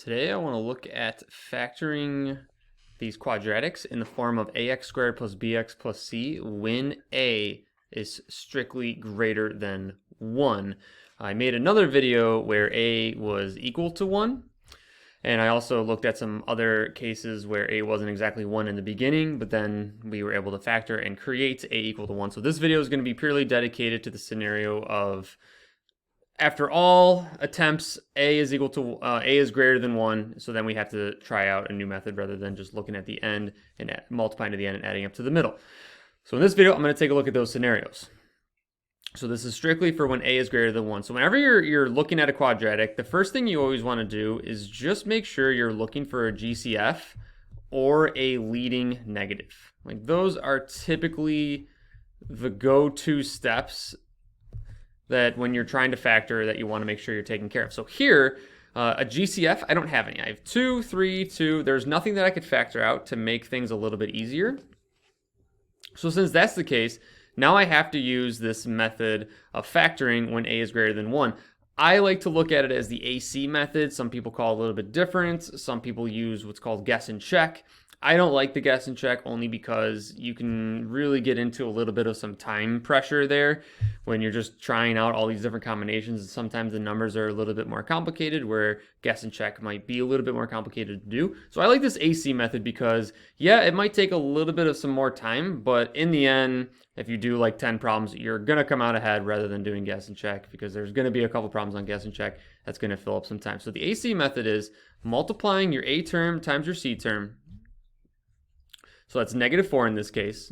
Today I want to look at factoring these quadratics in the form of ax squared plus bx plus c when a is strictly greater than 1. I made another video where a was equal to 1, and I also looked at some other cases where a wasn't exactly 1 in the beginning, but then we were able to factor and create a equal to 1. So this video is going to be purely dedicated to the scenario of after all attempts, a is equal to a is greater than 1, so then we have to try out a new method rather than just looking at the end and multiplying to the end and adding up to the middle. So in this video, I'm going to take a look at those scenarios. So this is strictly for when a is greater than 1. So whenever you're looking at a quadratic, the first thing you always want to do is just make sure you're looking for a GCF or a leading negative. Like those are typically the go-to steps that when you're trying to factor that you want to make sure you're taking care of. So here, a GCF, I don't have any. I have 2, 3, 2. There's nothing that I could factor out to make things a little bit easier. So since that's the case, now I have to use this method of factoring when a is greater than 1. I like to look at it as the AC method. Some people call it a little bit different. Some people use what's called guess and check. I don't like the guess and check only because you can really get into a little bit of some time pressure there when you're just trying out all these different combinations, and sometimes the numbers are a little bit more complicated where guess and check might be a little bit more complicated to do. So I like this AC method because, yeah, it might take a little bit of some more time, but in the end, if you do like 10 problems, you're going to come out ahead rather than doing guess and check because there's going to be a couple problems on guess and check that's going to fill up some time. So the AC method is multiplying your A term times your C term. So that's -4 in this case.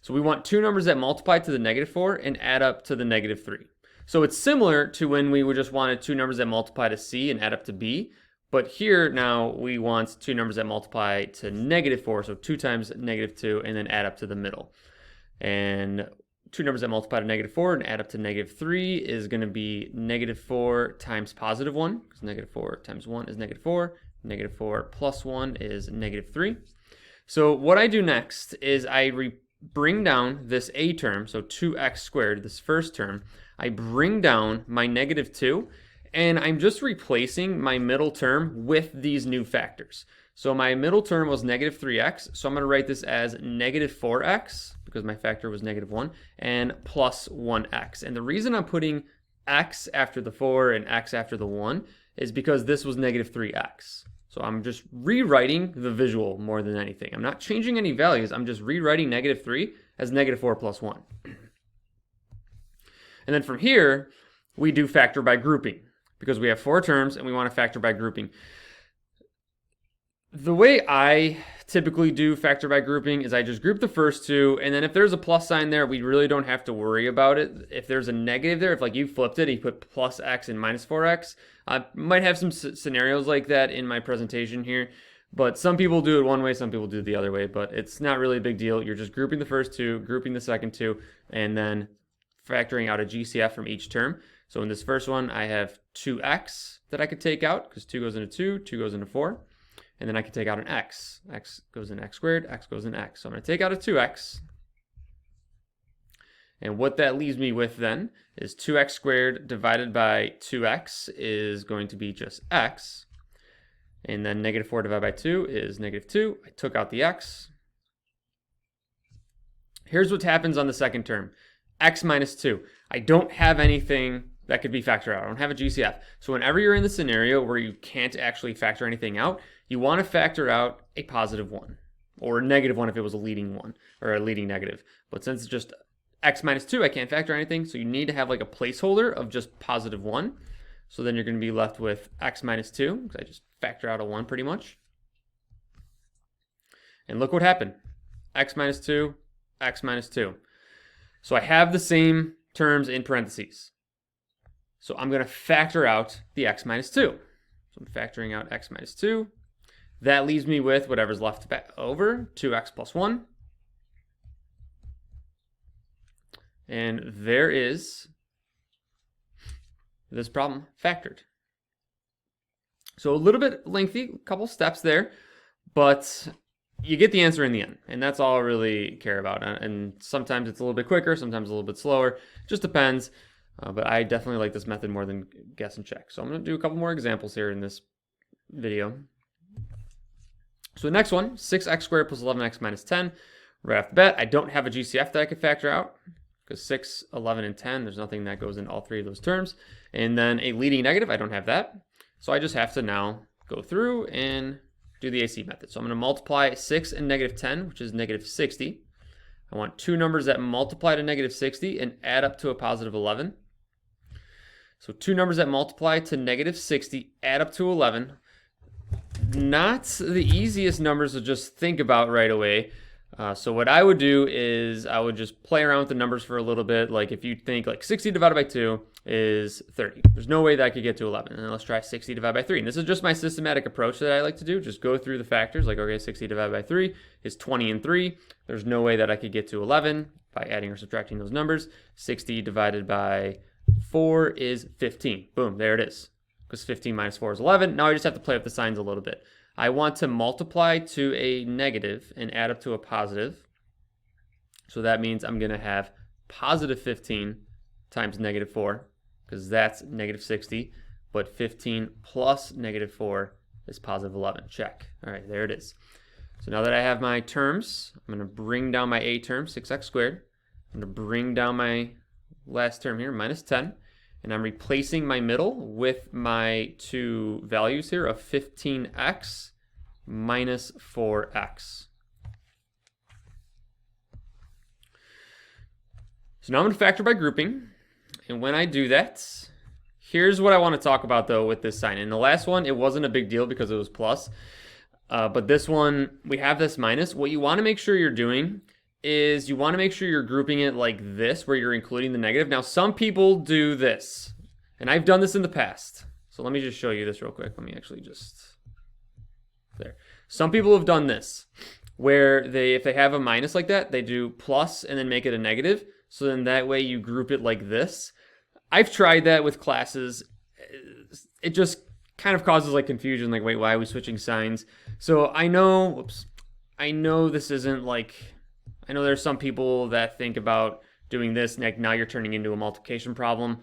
So we want two numbers that multiply to the -4 and add up to the -3. So it's similar to when we would just wanted two numbers that multiply to C and add up to B. But here now we want two numbers that multiply to -4. So 2 times -2 and then add up to the middle. And two numbers that multiply to -4 and add up to -3 is going to be -4 times +1. Because -4 times 1 is -4. -4 plus 1 is -3. So what I do next is I bring down this a term, so 2x squared, this first term. I bring down my -2, and I'm just replacing my middle term with these new factors. So my middle term was -3x, so I'm going to write this as -4x, because my factor was -1, and plus 1x. And the reason I'm putting x after the 4 and x after the 1 is because this was -3x. So I'm just rewriting the visual more than anything. I'm not changing any values. I'm just rewriting -3 as -4 plus 1. And then from here, we do factor by grouping because we have 4 terms and we want to factor by grouping. The way I typically do factor by grouping is I just group the first two, and then if there's a plus sign there, we really don't have to worry about it. If there's a negative there, if like you flipped it, you put plus x and minus 4x, I might have some scenarios like that in my presentation here, but some people do it one way, some people do it the other way, but it's not really a big deal. You're just grouping the first two, grouping the second two, and then factoring out a GCF from each term. So in this first one, I have 2x that I could take out because 2 goes into 2, 2 goes into 4. And then I can take out an x. X goes in x squared, x goes in x. So I'm going to take out a 2x. And what that leaves me with then is 2x squared divided by 2x is going to be just x. And then -4 divided by 2 is -2. I took out the x. Here's what happens on the second term. X minus 2. I don't have anything that could be factored out. I don't have a GCF. So whenever you're in the scenario where you can't actually factor anything out, you want to factor out a +1 or a -1 if it was a leading one or a leading negative. But since it's just x minus 2, I can't factor anything. So you need to have like a placeholder of just +1. So then you're going to be left with x minus 2 because I just factor out a 1 pretty much. And look what happened. X minus 2, x minus 2. So I have the same terms in parentheses. So I'm going to factor out the x minus 2. So I'm factoring out x minus 2. That leaves me with whatever's left over, 2x plus 1. And there is this problem factored. So a little bit lengthy, a couple steps there, but you get the answer in the end. And that's all I really care about. And sometimes it's a little bit quicker, sometimes a little bit slower. It just depends. But I definitely like this method more than guess and check. So I'm going to do a couple more examples here in this video. So the next one, 6x squared plus 11x minus 10. Right off the bat, I don't have a GCF that I could factor out because 6, 11, and 10, there's nothing that goes in all three of those terms. And then a leading negative, I don't have that. So I just have to now go through and do the AC method. So I'm going to multiply 6 and negative 10, which is negative 60. I want two numbers that multiply to negative 60 and add up to a positive 11. So two numbers that multiply to negative 60, add up to 11. Not the easiest numbers to just think about right away. So what I would do is I would just play around with the numbers for a little bit. Like if you think like 60 divided by 2 is 30. There's no way that I could get to 11. And then let's try 60 divided by 3. And this is just my systematic approach that I like to do. Just go through the factors. Like, okay, 60 divided by 3 is 20 and 3. There's no way that I could get to 11 by adding or subtracting those numbers. 60 divided by 4 is 15. Boom, there it is. Because 15 minus 4 is 11. Now I just have to play with the signs a little bit. I want to multiply to a negative and add up to a positive. So that means I'm going to have positive 15 times negative 4, because that's negative 60. But 15 plus negative 4 is positive 11. Check. All right, there it is. So now that I have my terms, I'm going to bring down my a term, 6x squared. I'm going to bring down my last term here, minus 10. And I'm replacing my middle with my two values here of 15x minus 4x. So now I'm going to factor by grouping. And when I do that, here's what I want to talk about though with this sign. In the last one, it wasn't a big deal because it was plus. But this one, we have this minus. What you want to make sure you're doing is you want to make sure you're grouping it like this, where you're including the negative. Now, some people do this, and I've done this in the past. So let me just show you this real quick. Let me actually just, there. Some people have done this, where if they have a minus like that, they do plus and then make it a negative. So then that way you group it like this. I've tried that with classes. It just kind of causes like confusion, like, wait, why are we switching signs? So I know, I know this isn't like, I know there's some people that think about doing this, like now you're turning into a multiplication problem.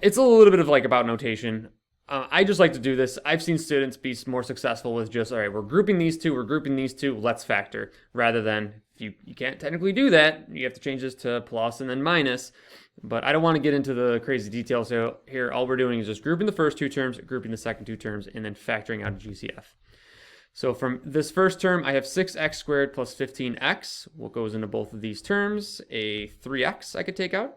It's a little bit of like about notation. I just like to do this. I've seen students be more successful with just, all right, we're grouping these two, let's factor. Rather than, if you can't technically do that, you have to change this to plus and then minus. But I don't want to get into the crazy details. So here, all we're doing is just grouping the first two terms, grouping the second two terms, and then factoring out a GCF. So from this first term, I have 6x squared plus 15x. What goes into both of these terms? A 3x I could take out.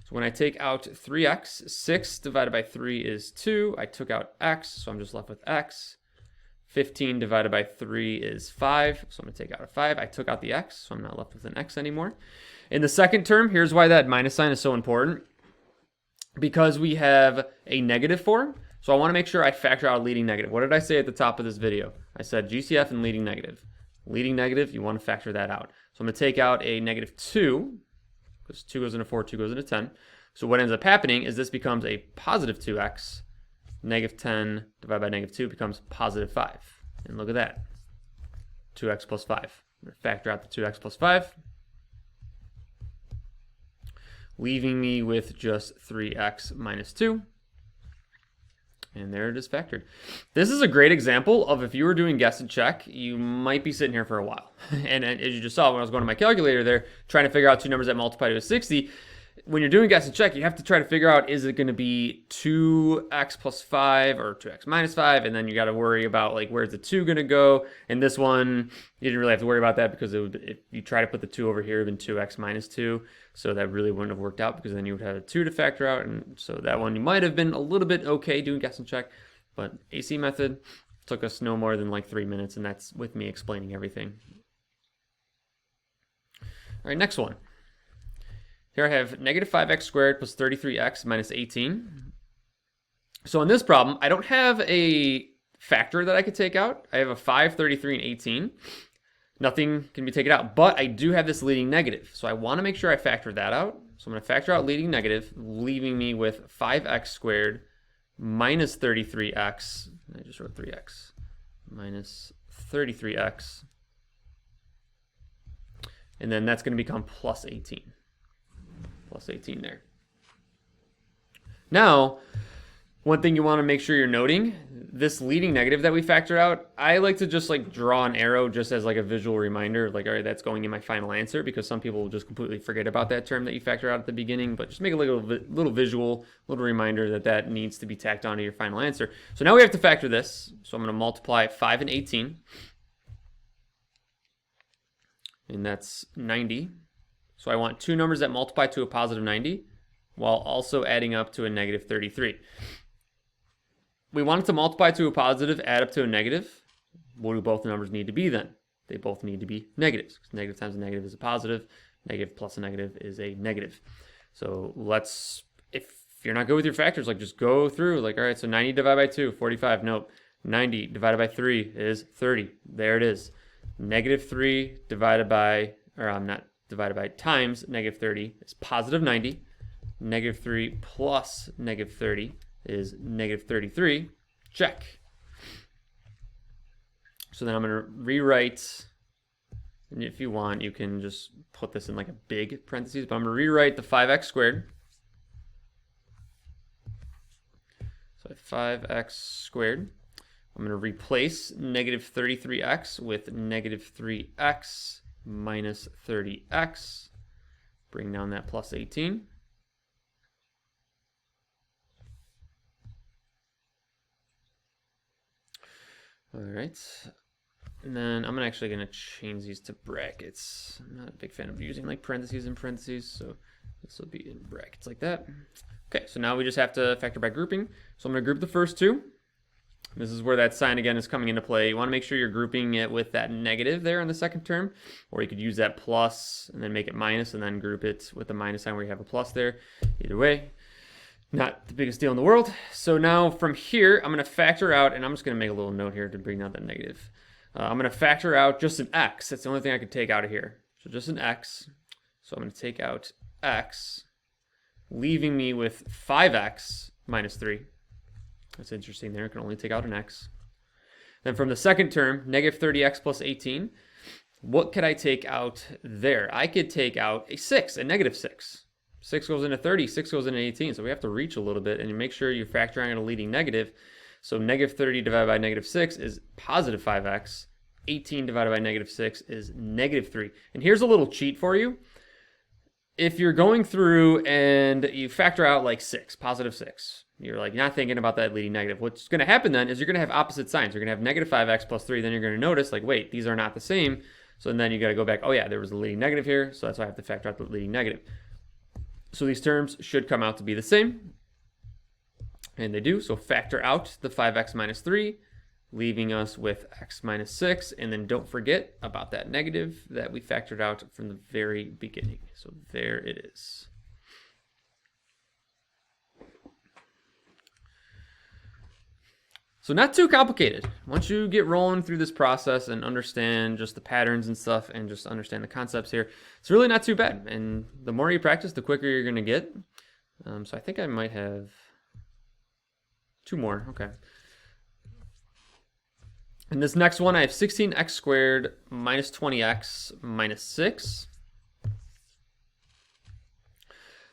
So when I take out 3x, 6 divided by 3 is 2. I took out x, so I'm just left with x. 15 divided by 3 is 5, so I'm going to take out a 5. I took out the x, so I'm not left with an x anymore. In the second term, here's why that minus sign is so important. Because we have a negative form, so I want to make sure I factor out a leading negative. What did I say at the top of this video? I said GCF and leading negative. Leading negative, you want to factor that out. So I'm going to take out a negative 2, because 2 goes into 4, 2 goes into 10. So what ends up happening is this becomes a positive 2x. Negative 10 divided by negative 2 becomes positive 5. And look at that. 2x plus 5. I'm going to factor out the 2x plus 5, leaving me with just 3x minus 2. And there it is factored. This is a great example of if you were doing guess and check, you might be sitting here for a while. And as you just saw when I was going to my calculator there, trying to figure out two numbers that multiply to a 60, when you're doing guess and check, you have to try to figure out, is it going to be 2x plus 5 or 2x minus 5? And then you got to worry about, like, where's the 2 going to go? And this one, you didn't really have to worry about that because if you try to put the 2 over here, it would have been 2x minus 2. So that really wouldn't have worked out because then you would have a 2 to factor out. And so that one, you might have been a little bit okay doing guess and check. But AC method took us no more than like 3 minutes, and that's with me explaining everything. All right, next one. Here I have negative 5x squared plus 33x minus 18. So in this problem, I don't have a factor that I could take out. I have a 5, 33, and 18. Nothing can be taken out, but I do have this leading negative. So I want to make sure I factor that out. So I'm going to factor out leading negative, leaving me with 5x squared minus 33x. I just wrote 3x. Minus 33x. And then that's going to become plus 18. Plus 18 there. Now, One thing you want to make sure you're noting, this leading negative that we factor out, I like to just like draw an arrow just as like a visual reminder, like, all right, that's going in my final answer, because some people will just completely forget about that term that you factor out at the beginning, but just make a little visual, little reminder that that needs to be tacked onto your final answer. So now we have to factor this. So I'm going to multiply 5 and 18, and that's 90. So I want two numbers that multiply to a positive 90 while also adding up to a negative 33. We want it to multiply to a positive, add up to a negative. What do both numbers need to be then? They both need to be negatives. Negative times a negative is a positive. Negative plus a negative is a negative. So let's, if you're not good with your factors, like just go through, like, all right, so 90 divided by 2, 45. Nope. 90 divided by 3 is 30. There it is. Negative 3 divided by, or I'm not divided by, times negative 30 is positive 90. Negative 3 plus negative 30 is negative 33. Check. So then I'm going to rewrite, and if you want, you can just put this in like a big parentheses, but I'm going to rewrite the 5x squared. So 5x squared. I'm going to replace negative 33x with negative 3x minus 30x. Bring down that plus 18. All right, and then I'm actually going to change these to brackets. I'm not a big fan of using like parentheses and parentheses, so this will be in brackets like that. Okay, so now we just have to factor by grouping. So I'm going to group the first two. This is where that sign again is coming into play. You want to make sure you're grouping it with that negative there in the second term, or you could use that plus and then make it minus and then group it with the minus sign where you have a plus there. Either way, not the biggest deal in the world. So now from here, I'm going to factor out, and I'm just going to make a little note here to bring down that negative. I'm going to factor out just an x. That's the only thing I could take out of here. So just an x. So I'm going to take out x, leaving me with 5x minus 3. That's interesting there. I can only take out an x. Then from the second term, negative 30x plus 18. What could I take out there? I could take out a 6, a negative 6. 6 goes into 30, 6 goes into 18. So we have to reach a little bit and you make sure you're factoring in a leading negative. So negative 30 divided by negative 6 is positive 5x. 18 divided by negative 6 is negative 3. And here's a little cheat for you. If you're going through and you factor out like 6, positive 6, you're like not thinking about that leading negative. What's going to happen then is you're going to have opposite signs. You're going to have negative 5x plus 3. Then you're going to notice like, wait, these are not the same. So then you got to go back. Oh yeah, there was a leading negative here. So that's why I have to factor out the leading negative. So these terms should come out to be the same. And they do. So factor out the 5x minus 3, leaving us with x minus 6. And then don't forget about that negative that we factored out from the very beginning. So there it is. So not too complicated. Once you get rolling through this process and understand just the patterns and stuff and just understand the concepts here, it's really not too bad. And the more you practice, the quicker you're going to get. So I think I might have 2 more. Okay. And this next one, I have 16x squared minus 20x minus 6.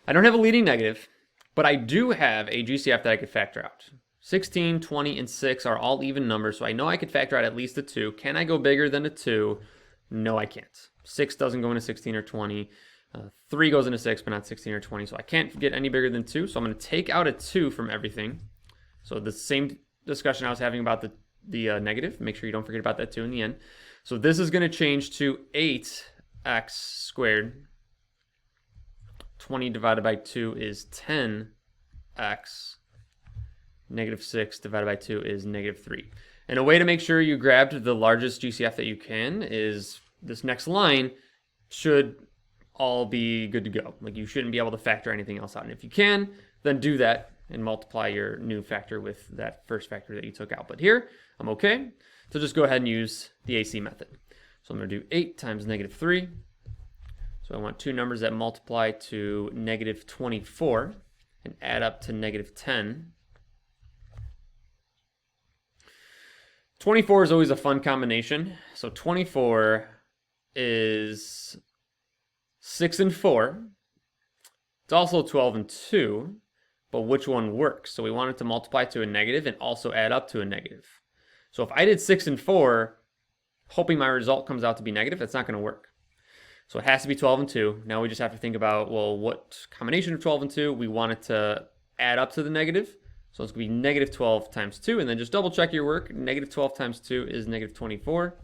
I don't have a leading negative, but I do have a GCF that I could factor out. 16, 20, and 6 are all even numbers, so I know I could factor out at least a 2. Can I go bigger than a 2? No, I can't. 6 doesn't go into 16 or 20. 3 goes into 6, but not 16 or 20, so I can't get any bigger than 2. So I'm going to take out a 2 from everything. So the same discussion I was having about the negative. Make sure you don't forget about that 2 in the end. So this is going to change to 8x squared. 20 divided by 2 is 10x. Negative 6 divided by 2 is negative 3. And a way to make sure you grabbed the largest GCF that you can is this next line should all be good to go. Like you shouldn't be able to factor anything else out. And if you can, then do that and multiply your new factor with that first factor that you took out. But here, I'm okay. So just go ahead and use the AC method. So I'm going to do 8 times negative 3. So I want two numbers that multiply to negative 24 and add up to negative 10. 24 is always a fun combination. So 24 is 6 and 4. It's also 12 and 2. but which one works? So we want it to multiply to a negative and also add up to a negative. So if I did 6 and 4, hoping my result comes out to be negative, that's not going to work. So it has to be 12 and 2. Now we just have to think about, well, what combination of 12 and 2? We want it to add up to the negative. So it's going to be negative 12 times 2, and then just double check your work. Negative 12 times 2 is negative 24.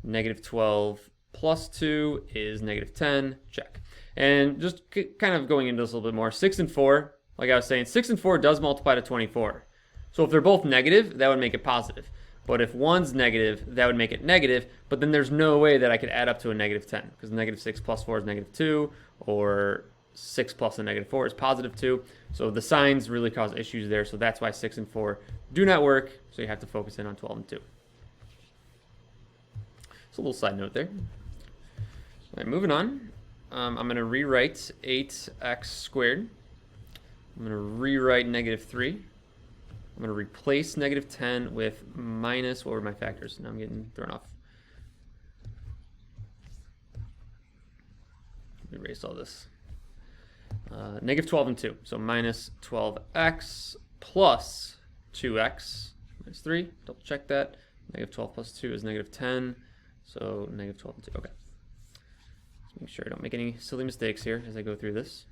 Negative 12 plus 2 is negative 10. Check. And just kind of going into this a little bit more, 6 and 4, like I was saying, 6 and 4 does multiply to 24. So if they're both negative, that would make it positive. But if one's negative, that would make it negative, but then there's no way that I could add up to a negative 10, because negative 6 plus 4 is negative 2, or 6 plus a negative 4 is positive 2. So the signs really cause issues there, so that's why 6 and 4 do not work, so you have to focus in on 12 and 2. So a little side note there. All right, moving on. I'm going to rewrite 8x squared. I'm going to rewrite negative 3. I'm going to replace negative 10 with minus, what were my factors? Now I'm getting thrown off. Erase all this. Negative 12 and 2. So minus 12x plus 2x minus 3. Double check that. Negative 12 plus 2 is negative 10. So negative 12 and 2. Okay. Let's make sure I don't make any silly mistakes here as I go through this.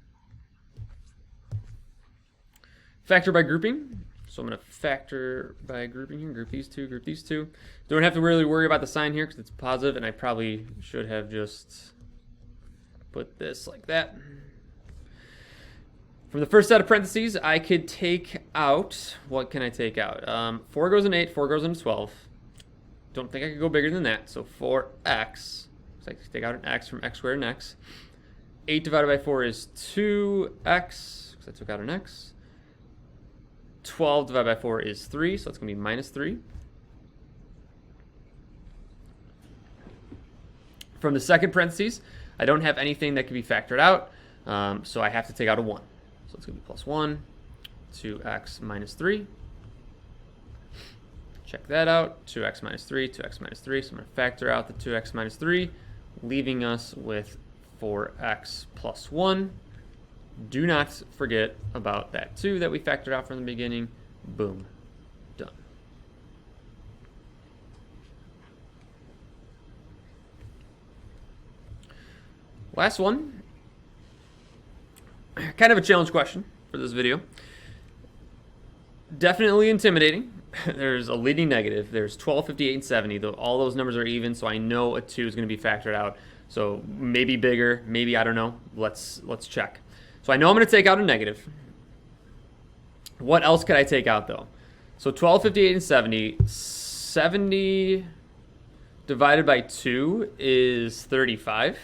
Factor by grouping. So I'm going to factor by grouping here. Group these two, group these two. Don't have to really worry about the sign here because it's positive, and I probably should have just put this like that. From the first set of parentheses, I could take out, what can I take out? 4 goes in 8, 4 goes into 12. Don't think I could go bigger than that. So 4x, so I can take out an x from x squared and x. 8 divided by 4 is 2x, because I took out an x. 12 divided by 4 is 3, so it's going to be minus 3. From the second parentheses, I don't have anything that can be factored out, so I have to take out a 1. So it's going to be plus 1, 2x minus 3. Check that out, 2x minus 3, 2x minus 3. So I'm going to factor out the 2x minus 3, leaving us with 4x plus 1. Do not forget about that 2 that we factored out from the beginning. Boom. Done. Last one. Kind of a challenge question for this video. Definitely intimidating. There's a leading negative. There's 12, 58, and 70. Though all those numbers are even, so I know a 2 is going to be factored out. So maybe bigger, maybe I don't know. Let's check. So I know I'm going to take out a negative. What else could I take out, though? So 12, 58, and 70. 70 divided by 2 is 35.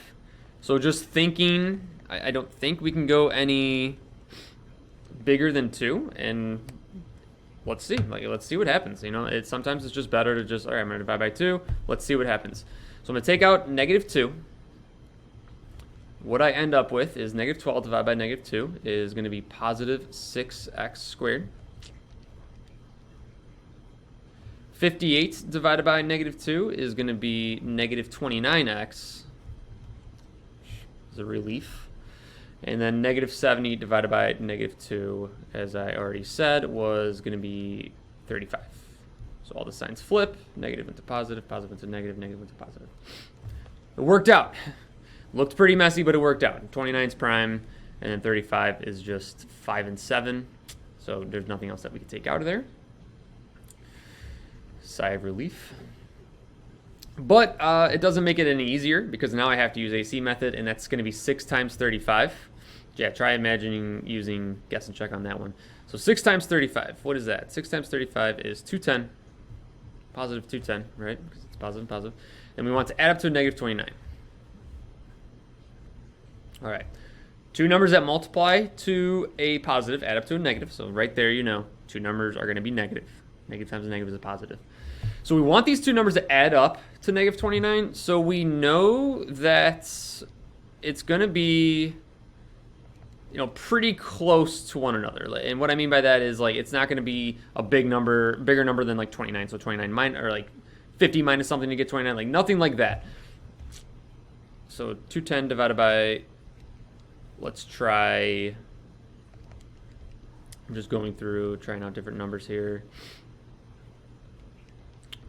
So just thinking, I don't think we can go any bigger than 2. And let's see. Let's see what happens. You know, sometimes it's just better to just, all right, I'm going to divide by 2. Let's see what happens. So I'm going to take out negative 2. What I end up with is negative 12 divided by negative 2 is going to be positive 6x squared. 58 divided by negative 2 is going to be negative 29x. Is a relief. And then negative 70 divided by negative 2, as I already said, was going to be 35. So all the signs flip, negative into positive, positive into negative, negative into positive. It worked out. Looked pretty messy, but it worked out. 29 is prime, and then 35 is just 5 and 7. So there's nothing else that we can take out of there. Sigh of relief. But it doesn't make it any easier, because now I have to use AC method, and that's going to be 6 times 35. Yeah, try imagining using guess and check on that one. So 6 times 35, what is that? 6 times 35 is 210. Positive 210, right? Because it's positive and positive. And we want to add up to a negative 29. All right, 2 numbers that multiply to a positive add up to a negative. So right there, you know, 2 numbers are going to be negative. Negative times a negative is a positive. So we want these 2 numbers to add up to negative 29. So we know that it's going to be, you know, pretty close to one another. And what I mean by that is, like, it's not going to be a bigger number than like 29. So 29 minus, or like 50 minus something to get 29, like nothing like that. So 210 divided by, let's try I'm just going through, trying out different numbers here.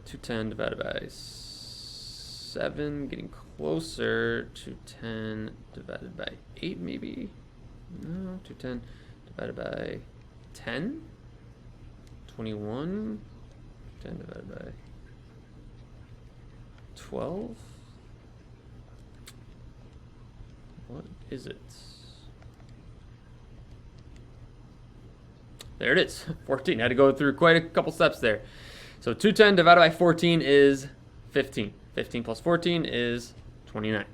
210 divided by 7, getting closer. 210 divided by 8, maybe? No, 210 divided by 10? 21? 10 divided by 12? What is it? There it is, 14. I had to go through quite a couple steps there. So 210 divided by 14 is 15. 15 plus 14 is 29.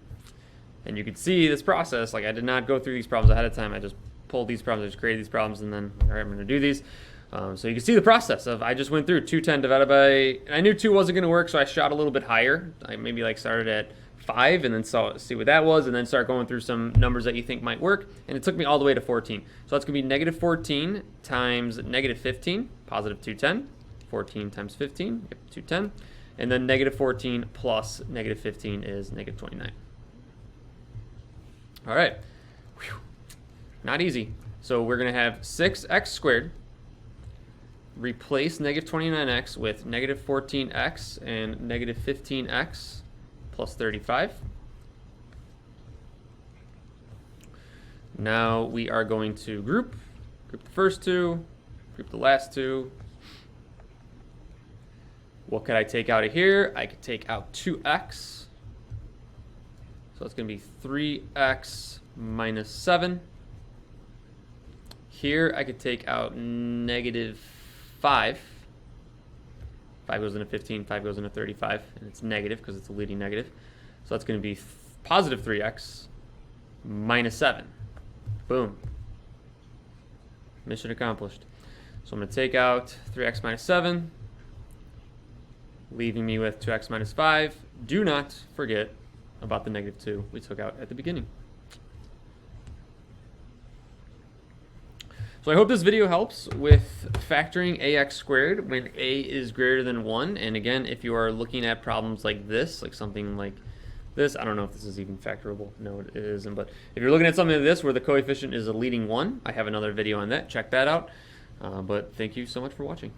And you can see this process, like I did not go through these problems ahead of time. I just pulled these problems, I just created these problems, and then, all right, I'm gonna do these. So you can see the process of, I just went through 210 divided by, I knew 2 wasn't gonna work, so I shot a little bit higher. I maybe like started at 5 and then see what that was, and then start going through some numbers that you think might work, and it took me all the way to 14. So that's gonna be negative 14 times negative 15, positive 210. 14 times 15, yep, 210. And then negative 14 plus negative 15 is negative 29. All right, whew. Not easy. So we're gonna have 6x squared, replace negative 29x with negative 14x and negative 15x plus 35. Now we are going to group the first two, group the last two. What could I take out of here? I could take out 2x. So it's going to be 3x minus 7. Here I could take out negative 5. 5 goes into 15, 5 goes into 35, and it's negative because it's a leading negative. So that's going to be positive 3x minus 7. Boom. Mission accomplished. So I'm going to take out 3x minus 7, leaving me with 2x minus 5. Do not forget about the negative 2 we took out at the beginning. So I hope this video helps with factoring ax squared when a is greater than 1. And again, if you are looking at problems like this, like something like this, I don't know if this is even factorable. No, it isn't. But if you're looking at something like this where the coefficient is a leading 1, I have another video on that. Check that out. But thank you so much for watching.